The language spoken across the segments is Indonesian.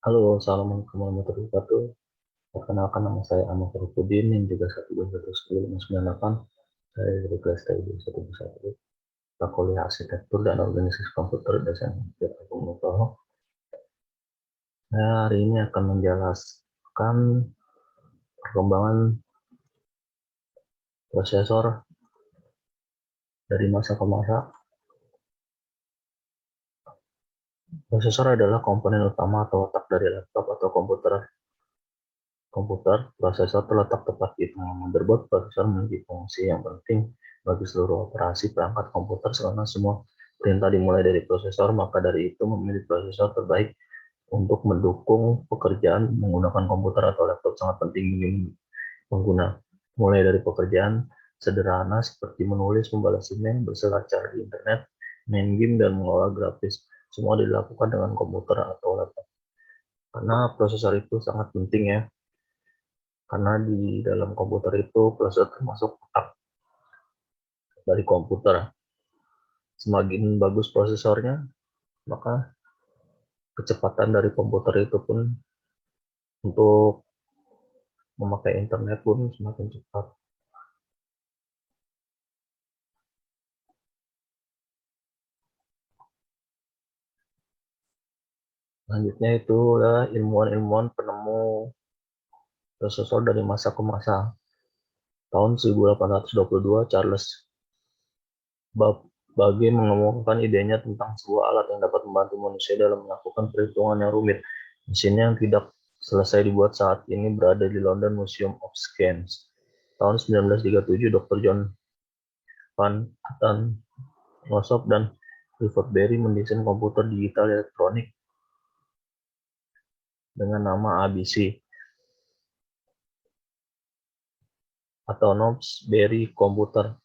Halo, assalamualaikum warahmatullahi wabarakatuh. Perkenalkan nama saya Ahmad Farifudin yang juga 1210598. Saya dari kelas TIB 121. Kuliah Arsitektur dan Organisasi Komputer dosen Agung Nugroho. Saya hari ini akan menjelaskan perkembangan prosesor dari masa ke masa. Prosesor adalah komponen utama atau otak dari laptop atau komputer. Prosesor terletak tepat di tengah motherboard. Prosesor memiliki fungsi yang penting bagi seluruh operasi perangkat komputer karena semua perintah dimulai dari prosesor, maka dari itu memilih prosesor terbaik untuk mendukung pekerjaan menggunakan komputer atau laptop sangat penting bagi pengguna. Mulai dari pekerjaan sederhana seperti menulis, membalas email, berselancar di internet, main game, dan mengolah grafis. Semua dilakukan dengan komputer atau laptop. Karena prosesor itu sangat penting ya, karena di dalam komputer itu prosesor termasuk otak dari komputer. Semakin bagus prosesornya, maka kecepatan dari komputer itu pun untuk memakai internet pun semakin cepat. Selanjutnya itu adalah ilmuwan-ilmuwan penemu prosesor dari masa ke masa. Tahun 1822, Charles Babbage mengemukakan idenya tentang sebuah alat yang dapat membantu manusia dalam melakukan perhitungan yang rumit. Mesinnya yang tidak selesai dibuat saat ini berada di London Museum of Science. Tahun 1937, Dr. John Van Allen dan Clifford Berry mendesain komputer digital elektronik dengan nama ABC atau Knobs Berry Computer.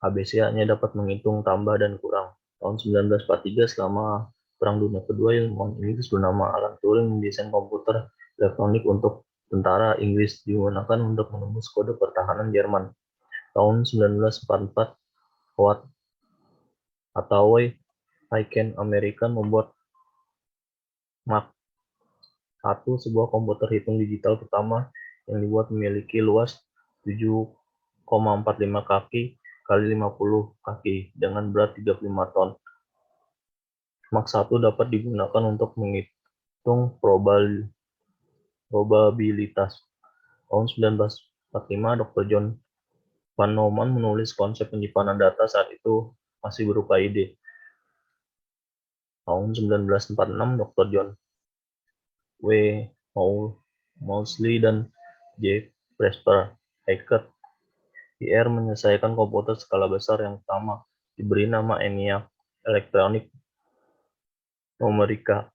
ABC hanya dapat menghitung tambah dan kurang. Tahun 1943, selama Perang Dunia Kedua, ilmuwan Inggris bernama Alan Turing mendesain komputer elektronik untuk tentara Inggris digunakan untuk menembus kode pertahanan Jerman. Tahun 1944, Howard Hathaway Icahn American membuat Mac 1, sebuah komputer hitung digital pertama yang dibuat memiliki luas 7,45 kaki kali 50 kaki dengan berat 35 ton. Mac 1 dapat digunakan untuk menghitung probabilitas. Tahun 1945, Dr. John Van Neumann menulis konsep penyimpanan data, saat itu masih berupa ide. Tahun 1946, Dr. John W. Moseley dan J. Presper Hackett IR menyelesaikan komputer skala besar yang pertama, diberi nama ENIAC, Electronic Numerical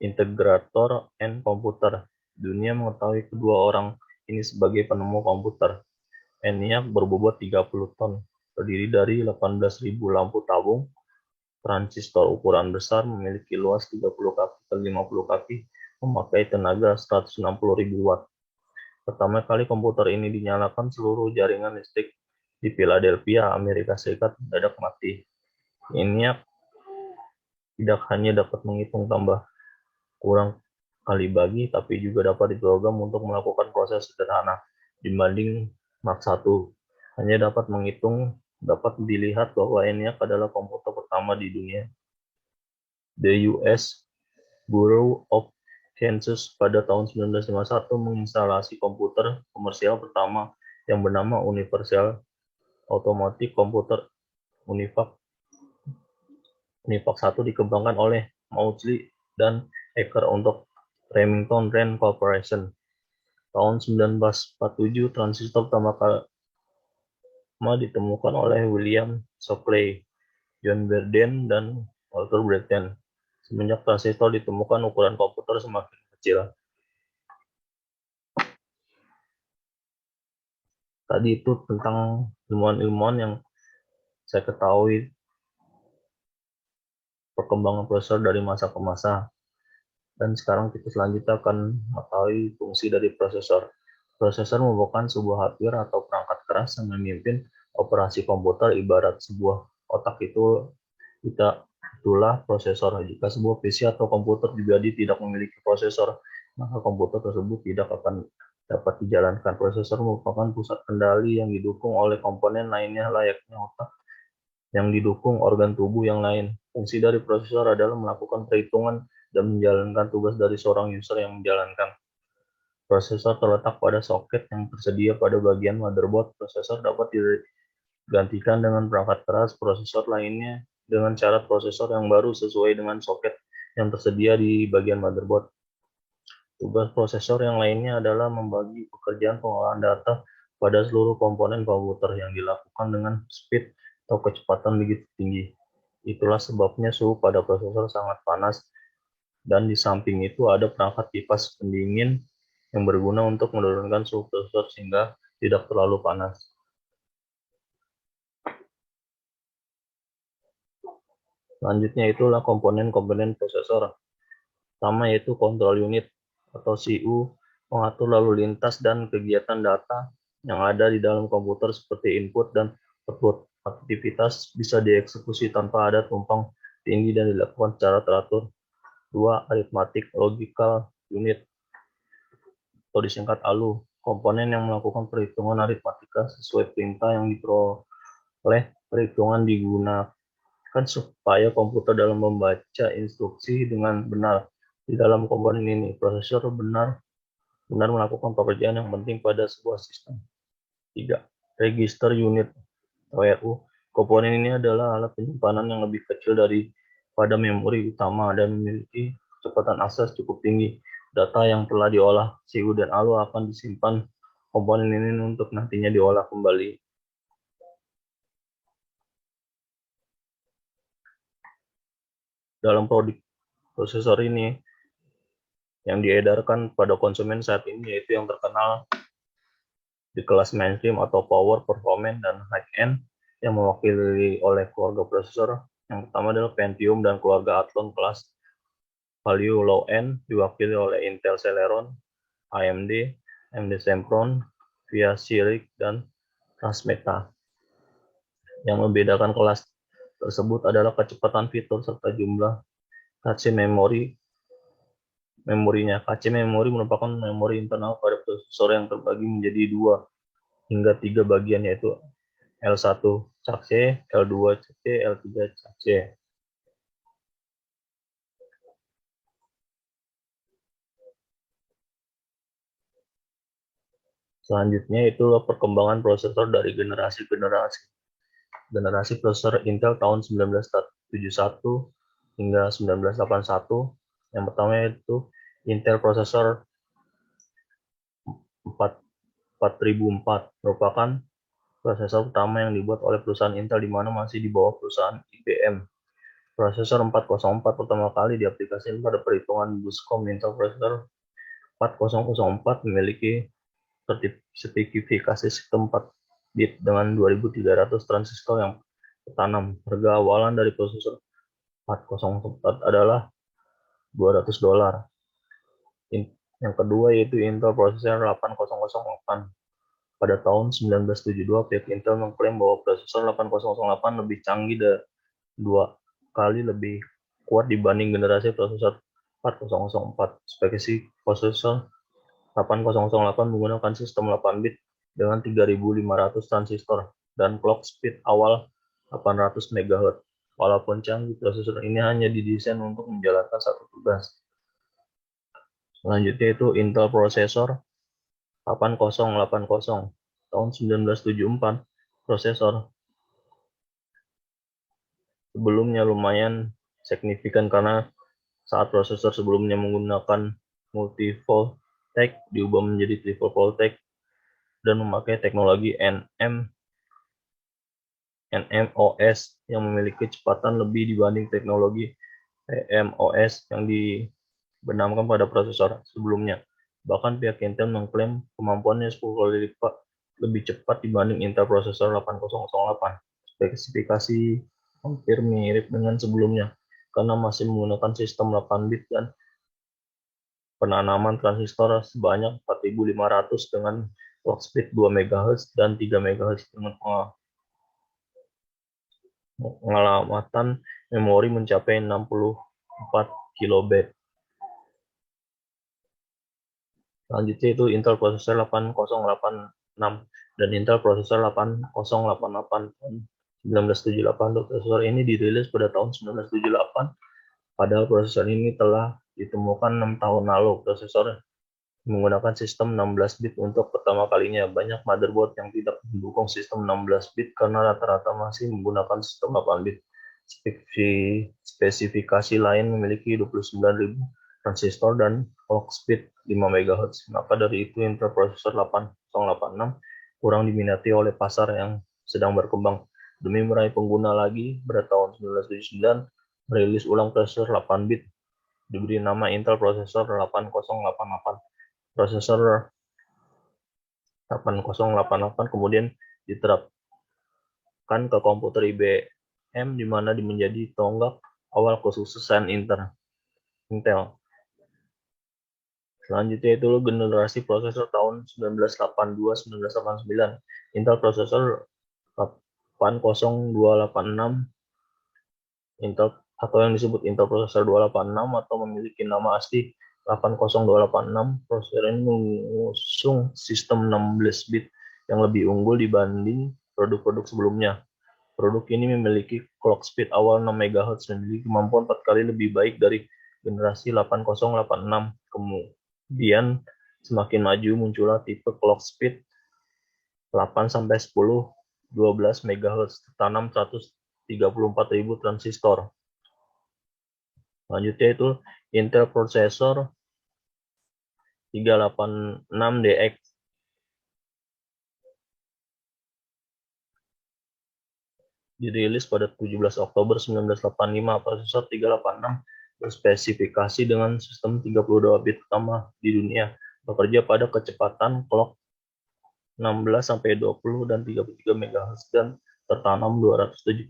Integrator and Computer. Dunia mengetahui kedua orang ini sebagai penemu komputer. ENIAC berbobot 30 ton, terdiri dari 18.000 lampu tabung, transistor ukuran besar, memiliki luas 30 kaki ke 50 kaki, memakai tenaga 160.000 watt. Pertama kali komputer ini dinyalakan, seluruh jaringan listrik di Philadelphia, Amerika Serikat mendadak mati. ENIAC tidak hanya dapat menghitung tambah kurang kali bagi, tapi juga dapat diprogram untuk melakukan proses sederhana. Dibanding Mark 1, hanya dapat menghitung, dapat dilihat bahwa ENIAC adalah komputer pertama di dunia. The US Bureau of Census pada tahun 1951 menginstalasi komputer komersial pertama yang bernama Universal Automatic Computer UNIVAC. UNIVAC 1 dikembangkan oleh Moseley dan Hacker untuk Remington Rand Corporation. Tahun 1947, transistor pertama ditemukan oleh William Shockley, John Bardeen, dan Walter Brattain. Semenjak transistor ditemukan, ukuran komputer semakin kecil. Tadi itu tentang ilmuwan-ilmuwan yang saya ketahui perkembangan prosesor dari masa ke masa. Dan sekarang kita selanjutnya akan mengetahui fungsi dari prosesor. Prosesor merupakan sebuah hardware atau perangkat keras yang memimpin operasi komputer. Ibarat sebuah otak itu kita Itulah prosesor. Jika sebuah PC atau komputer pribadi tidak memiliki prosesor, maka komputer tersebut tidak akan dapat dijalankan. Prosesor merupakan pusat kendali yang didukung oleh komponen lainnya layaknya otak yang didukung organ tubuh yang lain. Fungsi dari prosesor adalah melakukan perhitungan dan menjalankan tugas dari seorang user yang menjalankan. Prosesor terletak pada soket yang tersedia pada bagian motherboard. Prosesor dapat digantikan dengan perangkat keras prosesor lainnya dengan syarat prosesor yang baru sesuai dengan soket yang tersedia di bagian motherboard. Tugas prosesor yang lainnya adalah membagi pekerjaan pengolahan data pada seluruh komponen komputer yang dilakukan dengan speed atau kecepatan begitu tinggi. Itulah sebabnya suhu pada prosesor sangat panas, dan di samping itu ada perangkat kipas pendingin yang berguna untuk menurunkan suhu prosesor sehingga tidak terlalu panas. Selanjutnya itulah komponen-komponen prosesor. Pertama yaitu control unit atau CU, mengatur lalu lintas dan kegiatan data yang ada di dalam komputer seperti input dan output. Aktivitas bisa dieksekusi tanpa ada tumpang tindih dan dilakukan secara teratur. 2. Arithmetic Logical Unit atau disingkat ALU, komponen yang melakukan perhitungan aritmatika sesuai perintah yang diperoleh. Perhitungan digunakan supaya komputer dalam membaca instruksi dengan benar. Di dalam komponen ini, prosesor benar melakukan pekerjaan yang penting pada sebuah sistem. 3. Register Unit (RU). Komponen ini adalah alat penyimpanan yang lebih kecil daripada memori utama dan memiliki kecepatan akses cukup tinggi. Data yang telah diolah CU dan ALU akan disimpan komponen ini untuk nantinya diolah kembali. Dalam produk prosesor ini yang diedarkan pada konsumen saat ini yaitu yang terkenal di kelas mainstream atau power, performance, dan high-end yang mewakili oleh keluarga prosesor. Yang pertama adalah Pentium dan keluarga Athlon kelas value low-end diwakili oleh Intel Celeron, AMD Sempron, VIA Xilinx, dan Transmeta. Yang membedakan kelas tersebut adalah kecepatan fitur serta jumlah cache memorinya. Cache memori merupakan memori internal pada prosesor yang terbagi menjadi 2 hingga 3 bagian, yaitu L1 cache, L2 cache, L3 cache. Selanjutnya itulah perkembangan prosesor dari generasi ke generasi. Generasi prosesor Intel tahun 1971 hingga 1981. Yang pertama yaitu Intel prosesor 4004 merupakan prosesor pertama yang dibuat oleh perusahaan Intel di mana masih di bawah perusahaan IBM. Prosesor 404 pertama kali diaplikasikan pada perhitungan Buscom. Intel prosesor 4004 memiliki spesifikasi sistem 4 bit dengan 2300 transistor yang tertanam. Harga awalan dari prosesor 404 adalah $200. Yang kedua yaitu Intel prosesor 8008. Pada tahun 1972, pihak Intel mengklaim bahwa prosesor 8008 lebih canggih dan 2 kali lebih kuat dibanding generasi prosesor 4004. Spesifikasi prosesor 8008 menggunakan sistem 8 bit dengan 3500 transistor dan clock speed awal 800 MHz. Walaupun canggih, prosesor ini hanya didesain untuk menjalankan satu tugas. Selanjutnya itu Intel prosesor 8080 tahun 1974. Prosesor sebelumnya lumayan signifikan karena saat prosesor sebelumnya menggunakan multi-voltage diubah menjadi triple voltage dan memakai teknologi NMOS yang memiliki kecepatan lebih dibanding teknologi PMOS yang dibenamkan pada prosesor sebelumnya. Bahkan pihak Intel mengklaim kemampuannya 10 kali lipat lebih cepat dibanding Intel prosesor 8008. Spesifikasi hampir mirip dengan sebelumnya karena masih menggunakan sistem 8 bit dan penanaman transistor sebanyak 4500 dengan clock speed 2 MHz dan 3 MHz dengan pengamatan memori mencapai 64 kilobit. Selanjutnya itu Intel Processor 8086 dan Intel Processor 8088 tahun 1978. Prosesor ini dirilis pada tahun 1978, padahal prosesor ini telah ditemukan 6 tahun lalu. Prosesor menggunakan sistem 16 bit untuk pertama kalinya. Banyak motherboard yang tidak mendukung sistem 16 bit karena rata-rata masih menggunakan sistem 8 bit. Spesifikasi lain memiliki 29.000 transistor dan clock speed 5 MHz. Maka dari itu Intel Processor 8086 kurang diminati oleh pasar yang sedang berkembang. Demi meraih pengguna lagi, pada tahun 1979 merilis ulang prosesor 8 bit diberi nama Intel Processor 8088. Prosesor 8088 kemudian diterapkan ke komputer IBM di mana menjadi tonggak awal kesuksesan Intel. Selanjutnya itu generasi prosesor tahun 1982-1989. Intel Processor 80286 Intel atau yang disebut Intel Processor 286 atau memiliki nama asli 80286. Prosesor ini mengusung sistem 16 bit yang lebih unggul dibanding produk-produk sebelumnya. Produk ini memiliki clock speed awal 6 MHz dan memiliki kemampuan 4 kali lebih baik dari generasi 8086. Kemudian semakin maju muncullah tipe clock speed 8-10 12 MHz tertanam 134.000 transistor. Selanjutnya itu Intel Processor 386DX. Dirilis pada 17 Oktober 1985, prosesor 386 berspesifikasi dengan sistem 32 bit pertama di dunia, bekerja pada kecepatan clock 16-20 dan 33 MHz dan tertanam 275.000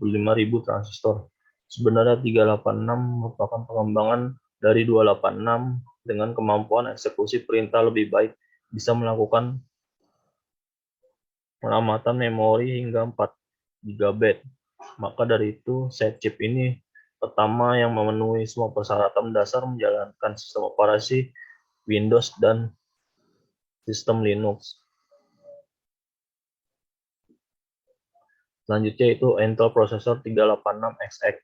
transistor. Sebenarnya 386 merupakan pengembangan dari 286 dengan kemampuan eksekusi perintah lebih baik, bisa melakukan pengamatan memori hingga 4 GB. Maka dari itu, set chip ini pertama yang memenuhi semua persyaratan dasar menjalankan sistem operasi Windows dan sistem Linux. Selanjutnya itu Intel Processor 386XX.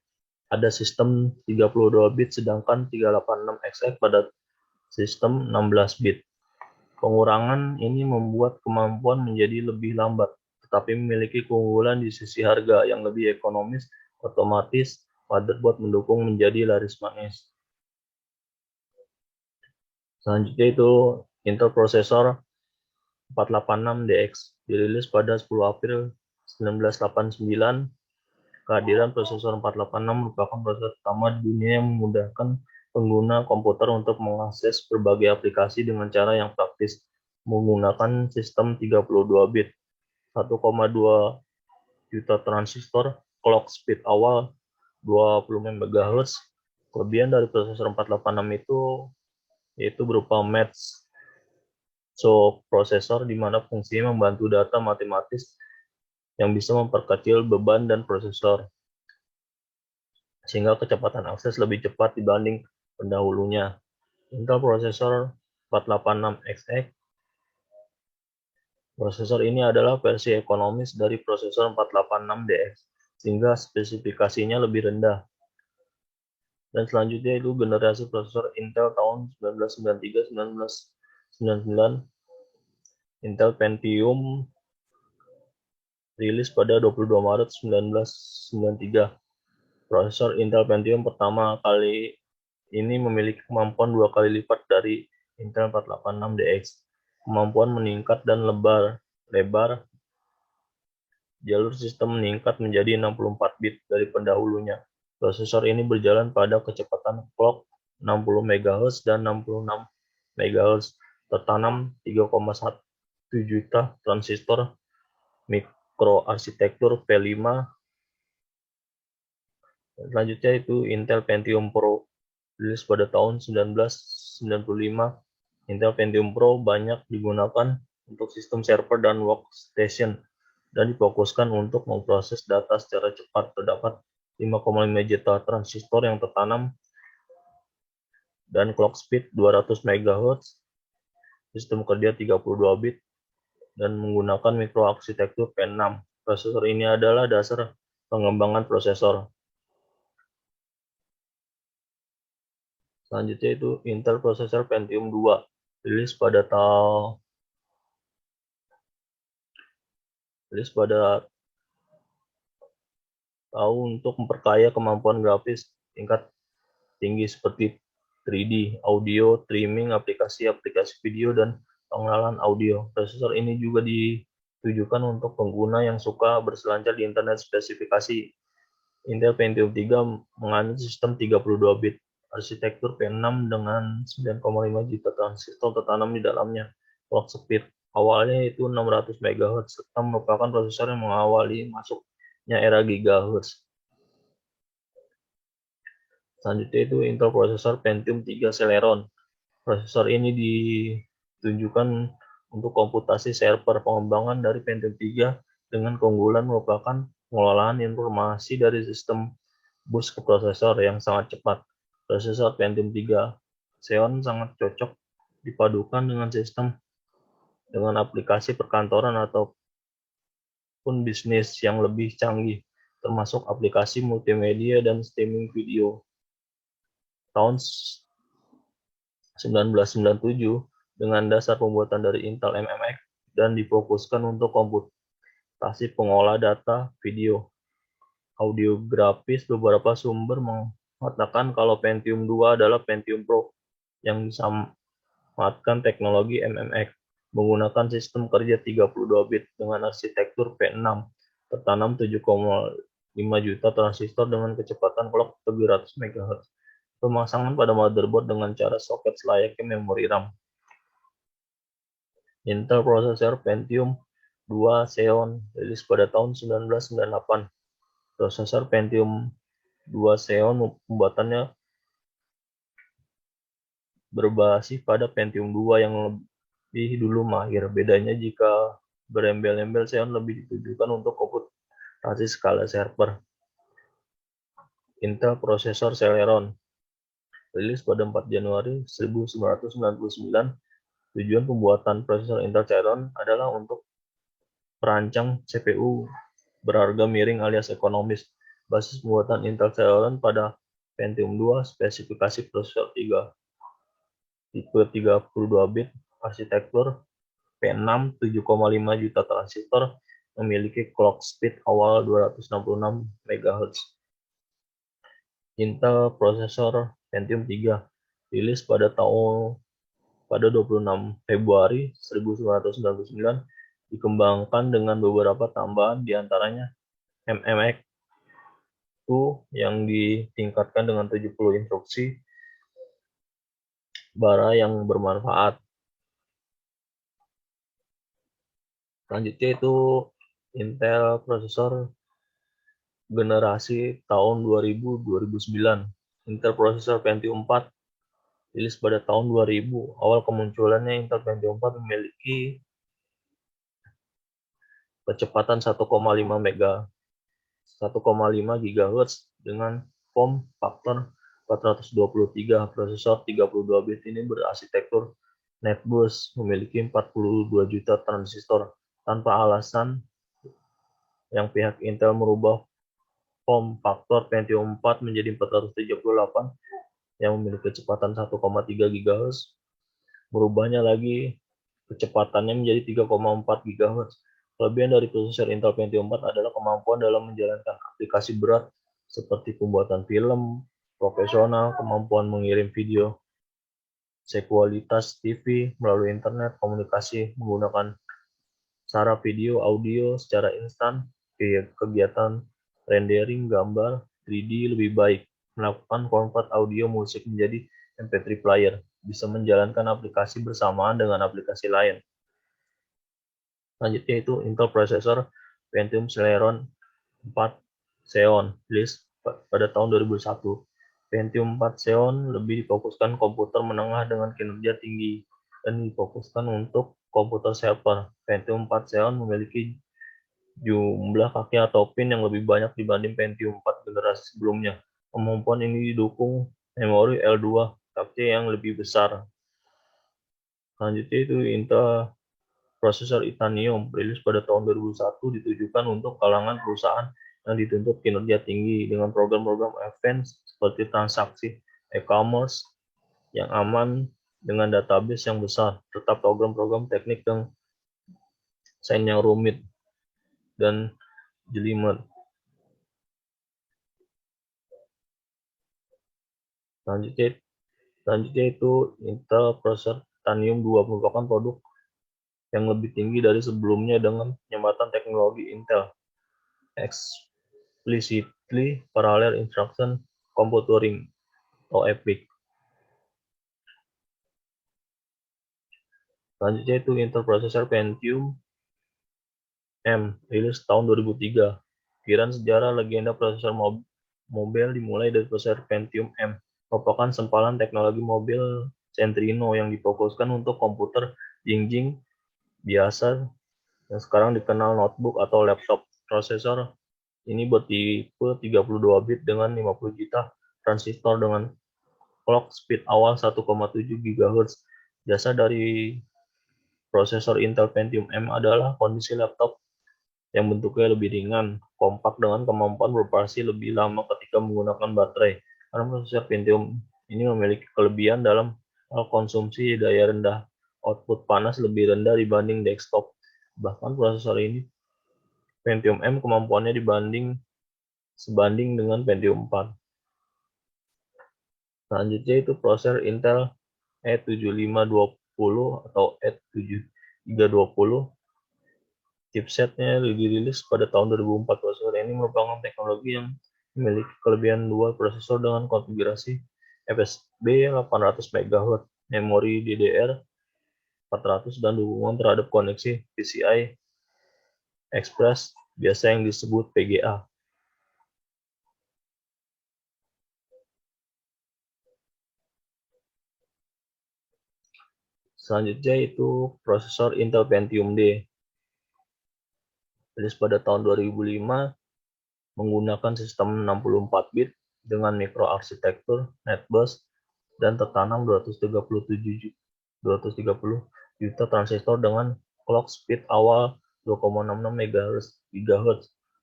Ada sistem 32 bit sedangkan 386XX pada sistem 16 bit. Pengurangan ini membuat kemampuan menjadi lebih lambat, tetapi memiliki keunggulan di sisi harga yang lebih ekonomis. Otomatis motherboard mendukung menjadi laris manis. Selanjutnya itu Intel Processor 486DX dirilis pada 10 April 1989. Kehadiran prosesor 486 merupakan prosesor pertama di dunia yang memudahkan pengguna komputer untuk mengakses berbagai aplikasi dengan cara yang praktis, menggunakan sistem 32 bit, 1,2 juta transistor, clock speed awal 20 MHz. Kelebihan dari prosesor 486 itu yaitu berupa match prosesor di mana fungsinya membantu data matematis yang bisa memperkecil beban dan prosesor, sehingga kecepatan akses lebih cepat dibanding pendahulunya. Intel Processor 486XX. Prosesor ini adalah versi ekonomis dari prosesor 486DX, sehingga spesifikasinya lebih rendah. Dan selanjutnya itu generasi prosesor Intel tahun 1993-1999. Intel Pentium rilis pada 22 Maret 1993. Prosesor Intel Pentium pertama kali ini memiliki kemampuan 2 kali lipat dari Intel 486DX. Kemampuan meningkat dan lebar jalur sistem meningkat menjadi 64 bit dari pendahulunya. Prosesor ini berjalan pada kecepatan clock 60 MHz dan 66 MHz, tertanam 3,1 juta transistor, mikroarsitektur V5. Selanjutnya itu Intel Pentium Pro, rilis pada tahun 1995. Intel Pentium Pro banyak digunakan untuk sistem server dan workstation dan difokuskan untuk memproses data secara cepat. Terdapat 5,5 juta transistor yang tertanam, dan clock speed 200 MHz, sistem kerja 32 bit, dan menggunakan mikroarsitektur P6. Prosesor ini adalah dasar pengembangan prosesor. Selanjutnya itu Intel Processor Pentium 2, rilis pada tahun untuk memperkaya kemampuan grafis tingkat tinggi seperti 3D, audio, streaming, aplikasi-aplikasi video, dan pengenalan audio. Prosesor ini juga ditujukan untuk pengguna yang suka berselancar di internet. Spesifikasi Intel Pentium 3 menganut sistem 32 bit, arsitektur P6 dengan 9,5 juta transistor tertanam di dalamnya. Clock speed awalnya itu 600 MHz, serta merupakan prosesor yang mengawali masuknya era gigahertz. Selanjutnya itu Intel Processor Pentium 3 Celeron. Prosesor ini ditunjukkan untuk komputasi server. Pengembangan dari Pentium 3 dengan keunggulan merupakan pengelolaan informasi dari sistem bus ke prosesor yang sangat cepat. Prosesor Pentium 3 Xeon sangat cocok dipadukan dengan sistem dengan aplikasi perkantoran ataupun bisnis yang lebih canggih, termasuk aplikasi multimedia dan streaming video. Tahun 1997 dengan dasar pembuatan dari Intel MMX dan difokuskan untuk komputasi pengolah data video. Audiografis, beberapa sumber mengatakan kalau Pentium 2 adalah Pentium Pro yang bisa memanfaatkan teknologi MMX menggunakan sistem kerja 32 bit dengan arsitektur P6 tertanam 7,5 juta transistor dengan kecepatan clock 700 MHz. Pemasangan pada motherboard dengan cara soket selayaknya memori RAM. Intel Processor Pentium 2 Xeon rilis pada tahun 1998. Prosesor Pentium 2 Xeon pembuatannya berbasis pada Pentium 2 yang lebih dulu mahir. Bedanya jika berembel-embel, Xeon lebih ditujukan untuk komputasi skala server. Intel Processor Celeron rilis pada 4 Januari 1999. Tujuan pembuatan prosesor Intel Celeron adalah untuk perancang CPU berharga miring alias ekonomis. Basis pembuatan Intel Celeron pada Pentium 2, spesifikasi prosesor 3 tipe 32 bit, arsitektur P6 7,5 juta transistor, memiliki clock speed awal 266 MHz. Intel Processor Pentium 3 rilis pada 26 Februari 1999, dikembangkan dengan beberapa tambahan diantaranya MMX 2 yang ditingkatkan dengan 70 instruksi bara yang bermanfaat. Selanjutnya itu Intel Processor generasi tahun 2000-2009. Intel Processor Pentium 4 rilis pada tahun 2000. Awal kemunculannya Intel Pentium 4 memiliki kecepatan 1,5 GHz dengan form faktor 423. Prosesor 32 bit ini berarsitektur netbus, memiliki 42 juta transistor. Tanpa alasan yang pihak Intel merubah form faktor Pentium 4 menjadi 478 yang memiliki kecepatan 1,3 GHz, merubahnya lagi kecepatannya menjadi 3,4 GHz. Kelebihan dari prosesor Intel Pentium 4 adalah kemampuan dalam menjalankan aplikasi berat seperti pembuatan film profesional, kemampuan mengirim video sekualitas TV melalui internet, komunikasi menggunakan saraf video audio secara instan, kegiatan rendering gambar 3D lebih baik, melakukan convert audio musik menjadi MP3 player, bisa menjalankan aplikasi bersamaan dengan aplikasi lain. Selanjutnya itu Intel Processor Pentium Celeron 4 Xeon rilis pada tahun 2001. Pentium 4 Xeon lebih difokuskan komputer menengah dengan kinerja tinggi dan difokuskan untuk komputer server. Pentium 4 Xeon memiliki jumlah kaki atau pin yang lebih banyak dibanding Pentium 4 generasi sebelumnya. Kemampuan ini didukung memori L2 kaki yang lebih besar. Selanjutnya itu Intel prosesor Itanium rilis pada tahun 2001 ditujukan untuk kalangan perusahaan yang dituntut kinerja tinggi dengan program-program advance seperti transaksi e-commerce yang aman dengan database yang besar, serta program-program teknik yang desain yang rumit dan jelimet. Selanjutnya itu Intel prosesor Titanium 2 merupakan produk yang lebih tinggi dari sebelumnya dengan penyambatan teknologi Intel Explicitly Parallel Instruction Computing atau EPIC. Selanjutnya itu Intel prosesor Pentium M rilis tahun 2003. Kiraan sejarah legenda prosesor mobil dimulai dari prosesor Pentium M, merupakan sempalan teknologi mobil Centrino yang difokuskan untuk komputer jinjing biasa yang sekarang dikenal notebook atau laptop. Prosesor ini bertipe 32 bit dengan 50 juta transistor dengan clock speed awal 1,7 GHz. Jasa dari prosesor Intel Pentium M adalah kondisi laptop yang bentuknya lebih ringan, kompak dengan kemampuan beroperasi lebih lama ketika menggunakan baterai. Karena prosesor Pentium ini memiliki kelebihan dalam hal konsumsi daya rendah, output panas lebih rendah dibanding desktop. Bahkan prosesor ini Pentium M kemampuannya sebanding dengan Pentium 4. Selanjutnya itu prosesor Intel E7520 atau E7320. Chipsetnya dirilis pada tahun 2004. Prosesor ini merupakan teknologi yang memiliki kelebihan dual prosesor dengan konfigurasi FSB 800 MHz, memori DDR 400, dan dukungan terhadap koneksi PCI Express biasa yang disebut PGA. Selanjutnya itu prosesor Intel Pentium D. Rilis pada tahun 2005 menggunakan sistem 64 bit dengan mikroarsitektur NetBus dan tertanam 230 juta transistor dengan clock speed awal 2,66 MHz.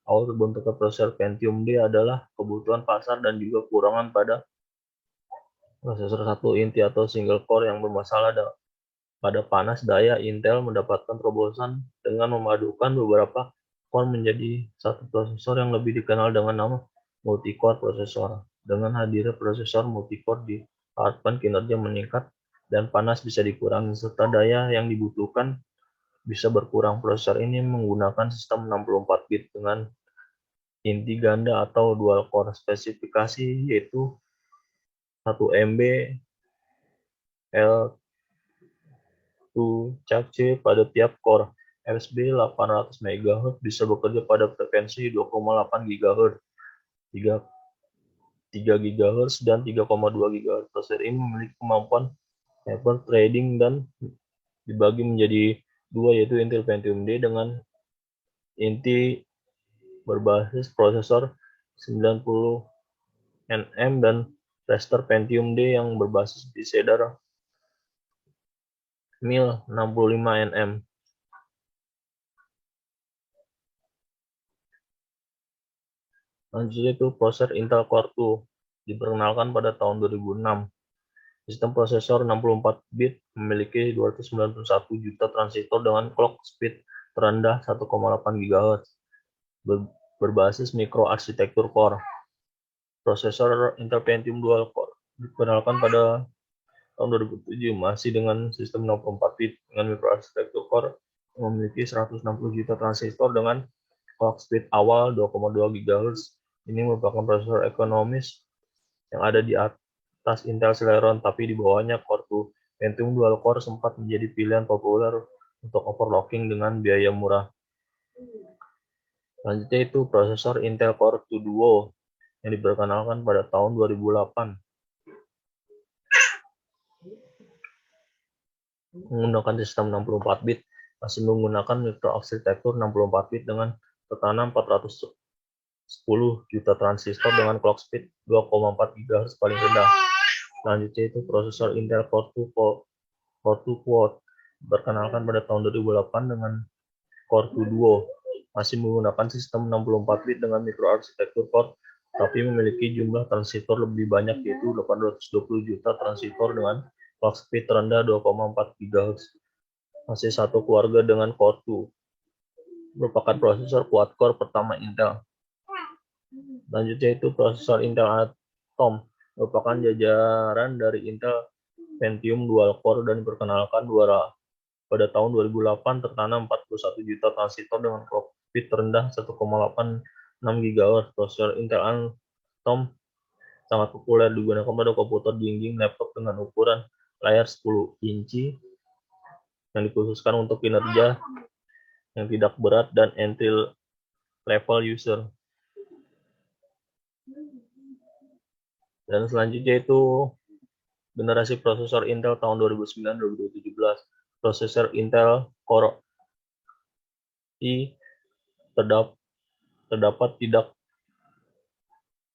Awal terbentuknya prosesor Pentium D adalah kebutuhan pasar dan juga kekurangan pada prosesor satu inti atau single core yang bermasalah pada panas daya. Intel mendapatkan terobosan dengan memadukan beberapa core menjadi satu prosesor yang lebih dikenal dengan nama multi-core prosesor. Dengan hadirnya prosesor multi-core diharapkan kinerja meningkat dan panas bisa dikurangi serta daya yang dibutuhkan bisa berkurang. Prosesor ini menggunakan sistem 64 bit dengan inti ganda atau dual core. Spesifikasi yaitu 1 MB L2 C pada tiap core. FSB 800 MHz bisa bekerja pada frekuensi 2,8 GHz, 3 GHz, dan 3,2 GHz. Prosesor ini memiliki kemampuan hyper threading dan dibagi menjadi dua, yaitu Intel Pentium D dengan inti berbasis prosesor 90 nm dan Raster Pentium D yang berbasis di Cedar Mill 65 nm. Selanjutnya itu prosesor Intel Core 2 diperkenalkan pada tahun 2006. Sistem prosesor 64 bit memiliki 291 juta transistor dengan clock speed terendah 1,8 GHz, berbasis mikroarsitektur core. Prosesor Intel Pentium Dual Core diperkenalkan pada tahun 2007 masih dengan sistem 64 bit dengan mikroarsitektur core yang memiliki 160 juta transistor dengan clock speed awal 2,2 GHz. Ini merupakan prosesor ekonomis yang ada di atas Intel Celeron, tapi di bawahnya Core 2. Pentium Dual Core sempat menjadi pilihan populer untuk overclocking dengan biaya murah. Selanjutnya itu prosesor Intel Core 2 Duo yang diperkenalkan pada tahun 2008. Menggunakan sistem 64 bit, masih menggunakan mikroarsitektur 64 bit dengan tertanam 410 juta transistor dengan clock speed 2,4 GHz paling rendah. Selanjutnya itu prosesor Intel Core 2 Quad diperkenalkan pada tahun 2008 dengan Core 2 Duo, masih menggunakan sistem 64 bit dengan mikroarsitektur core, tapi memiliki jumlah transistor lebih banyak yaitu 820 juta transistor dengan clock speed terendah 2,4 GHz. Masih satu keluarga dengan Core 2, merupakan prosesor quad-core pertama Intel. Selanjutnya itu prosesor Intel Atom, merupakan jajaran dari Intel Pentium Dual Core dan diperkenalkan pada tahun 2008 tertanam 41 juta transistor dengan clock speed terendah 1,86 GHz. Prosesor Intel Atom sangat populer digunakan pada komputer dinding laptop dengan ukuran layar 10 inci yang dikhususkan untuk kinerja yang tidak berat dan entry level user. Dan selanjutnya itu generasi prosesor Intel tahun 2009-2017. Prosesor Intel Core i terdapat tidak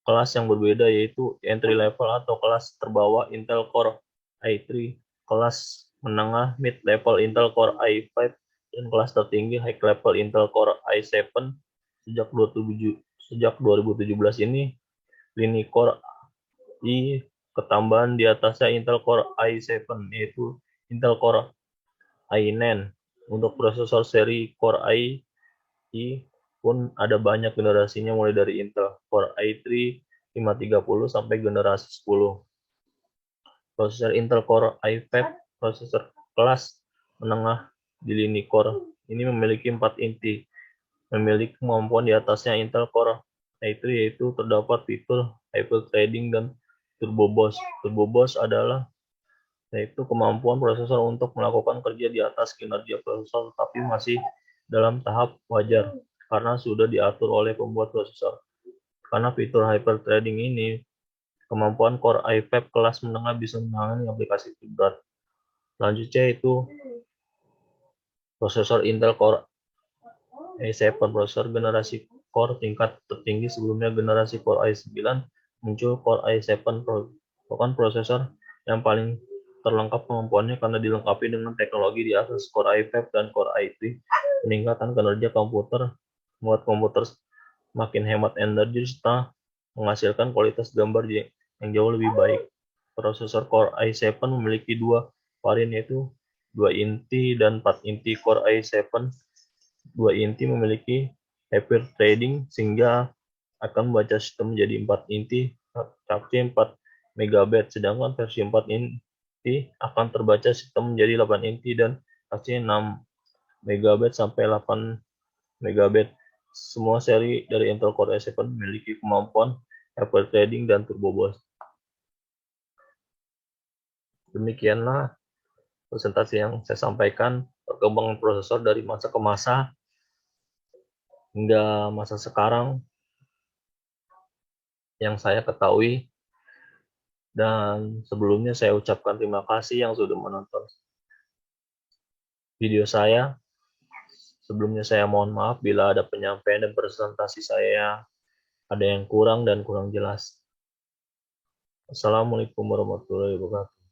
kelas yang berbeda, yaitu entry level atau kelas terbawah Intel Core i3, kelas menengah mid level Intel Core i5, dan kelas tertinggi high level Intel Core i7. Sejak 2017 ini, lini Core i ketambahan di atasnya Intel Core i7, yaitu Intel Core i9. Untuk prosesor seri Core i pun ada banyak generasinya, mulai dari Intel Core i3 530 sampai generasi 10. Prosesor Intel Core i5, prosesor kelas menengah di lini Core ini memiliki 4 inti, memiliki kemampuan di atasnya Intel Core i3, yaitu terdapat fitur hyper-threading dan turbo boost. Turbo boost adalah yaitu kemampuan prosesor untuk melakukan kerja di atas kinerja prosesor, tetapi masih dalam tahap wajar karena sudah diatur oleh pembuat prosesor. Karena fitur hyper-threading ini, kemampuan Core i5 kelas menengah bisa menangani aplikasi berat. Selanjutnya itu prosesor Intel Core i7, prosesor generasi core tingkat tertinggi. Sebelumnya generasi Core i9, muncul Core i7 merupakan prosesor yang paling terlengkap kemampuannya karena dilengkapi dengan teknologi di atas Core i5 dan Core i3. Peningkatan kinerja komputer membuat komputer makin hemat energi serta menghasilkan kualitas gambar yang jauh lebih baik. Prosesor Core i7 memiliki dua varian, yaitu 2 inti dan 4 inti. Core i7 2 inti memiliki hyper-threading sehingga akan membaca sistem menjadi 4 inti capnya 4 MB, sedangkan versi 4 inti akan terbaca sistem menjadi 8 inti dan capnya 6 MB sampai 8 MB. Semua seri dari Intel Core i7 memiliki kemampuan hyper-threading dan turbo boost. Demikianlah presentasi yang saya sampaikan, perkembangan prosesor dari masa ke masa hingga masa sekarang yang saya ketahui. Dan sebelumnya saya ucapkan terima kasih yang sudah menonton video saya. Sebelumnya saya mohon maaf bila ada penyampaian dan presentasi saya ada yang kurang dan kurang jelas. Assalamualaikum warahmatullahi wabarakatuh.